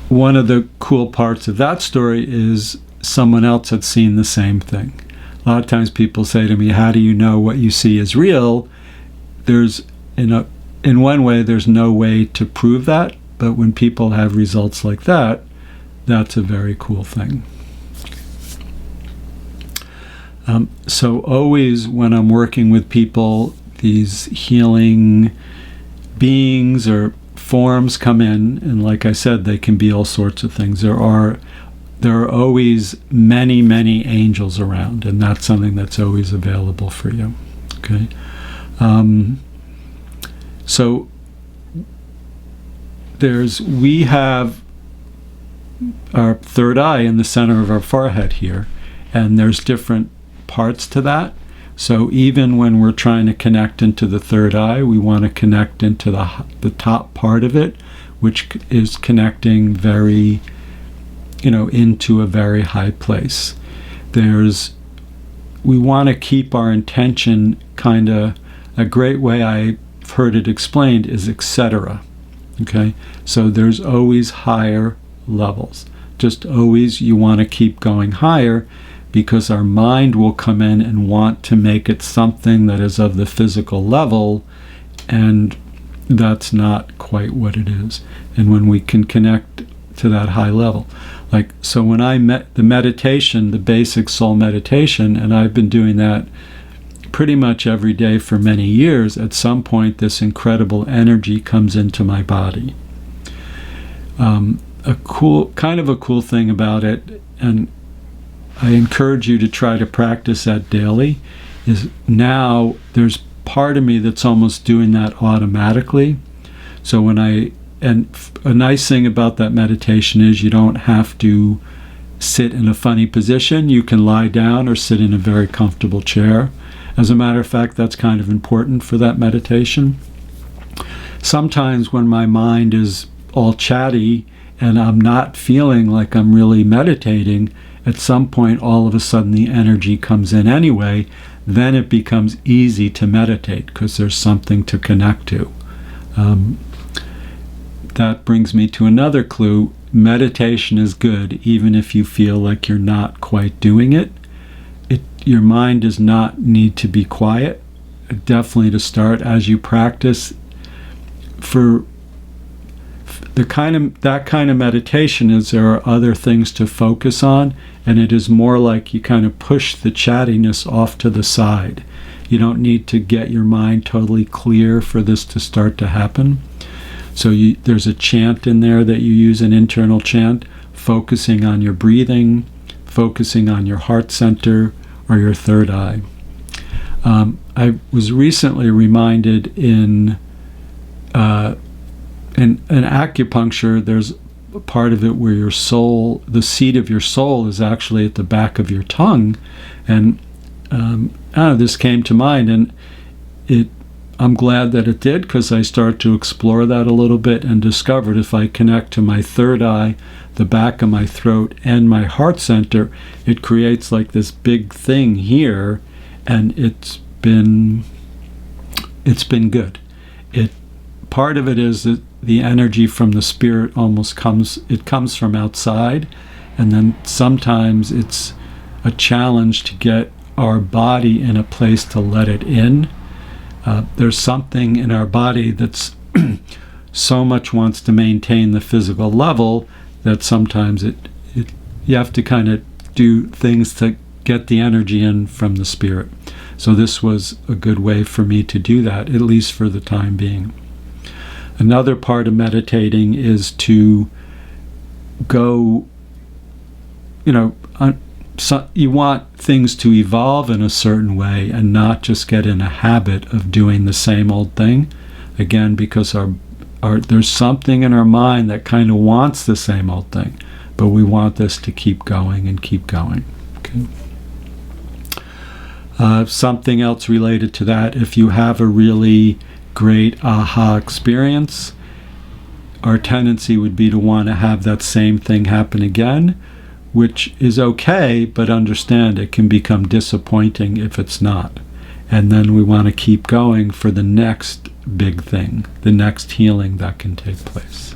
one of the cool parts of that story is someone else had seen the same thing. A lot of times people say to me, how do you know what you see is real? There's, in one way, there's no way to prove that, but when people have results like that, that's a very cool thing. So always when I'm working with people, these healing beings or forms come in, and like I said, they can be all sorts of things. There are always many, many angels around, and that's something that's always available for you. Okay. So we have our third eye in the center of our forehead here, and there's different parts to that. So even when we're trying to connect into the third eye, we want to connect into the top part of it, which is connecting very, into a very high place. We want to keep our intention a great way I've heard it explained is etc. Okay, so there's always higher levels. Just always you want to keep going higher, because our mind will come in and want to make it something that is of the physical level, and that's not quite what it is. And when we can connect to that high level, so when I met the meditation, the basic soul meditation, and I've been doing that pretty much every day for many years, at some point this incredible energy comes into my body. A cool thing about it, and I encourage you to try to practice that daily, is now there's part of me that's almost doing that automatically. So and a nice thing about that meditation is you don't have to sit in a funny position. You can lie down or sit in a very comfortable chair. As a matter of fact, that's kind of important for that meditation. Sometimes when my mind is all chatty and I'm not feeling like I'm really meditating, at some point all of a sudden the energy comes in anyway. Then it becomes easy to meditate because there's something to connect to. That brings me to another clue. Meditation is good even if you feel like you're not quite doing it. Your mind does not need to be quiet. Definitely to start as you practice. For that kind of meditation is there are other things to focus on, and it is more like you kind of push the chattiness off to the side. You don't need to get your mind totally clear for this to start to happen. So there's a chant in there that you use, an internal chant, focusing on your breathing, focusing on your heart center or your third eye. I was recently reminded in acupuncture, there's a part of it where your soul, the seat of your soul, is actually at the back of your tongue, and this came to mind, and I'm glad that it did, because I started to explore that a little bit and discovered if I connect to my third eye, the back of my throat, and my heart center, it creates like this big thing here, and it's been good. Part of it is that the energy from the spirit comes from outside, and then sometimes it's a challenge to get our body in a place to let it in. There's something in our body that's so much wants to maintain the physical level that sometimes you have to kind of do things to get the energy in from the spirit. So this was a good way for me to do that, at least for the time being. Another part of meditating is to go, you want things to evolve in a certain way and not just get in a habit of doing the same old thing. Again, because there's something in our mind that kind of wants the same old thing, but we want this to keep going and keep going. Okay. Something else related to that, if you have a really great aha experience, our tendency would be to want to have that same thing happen again, which is okay, but understand it can become disappointing if it's not. And then we want to keep going for the next big thing, the next healing that can take place.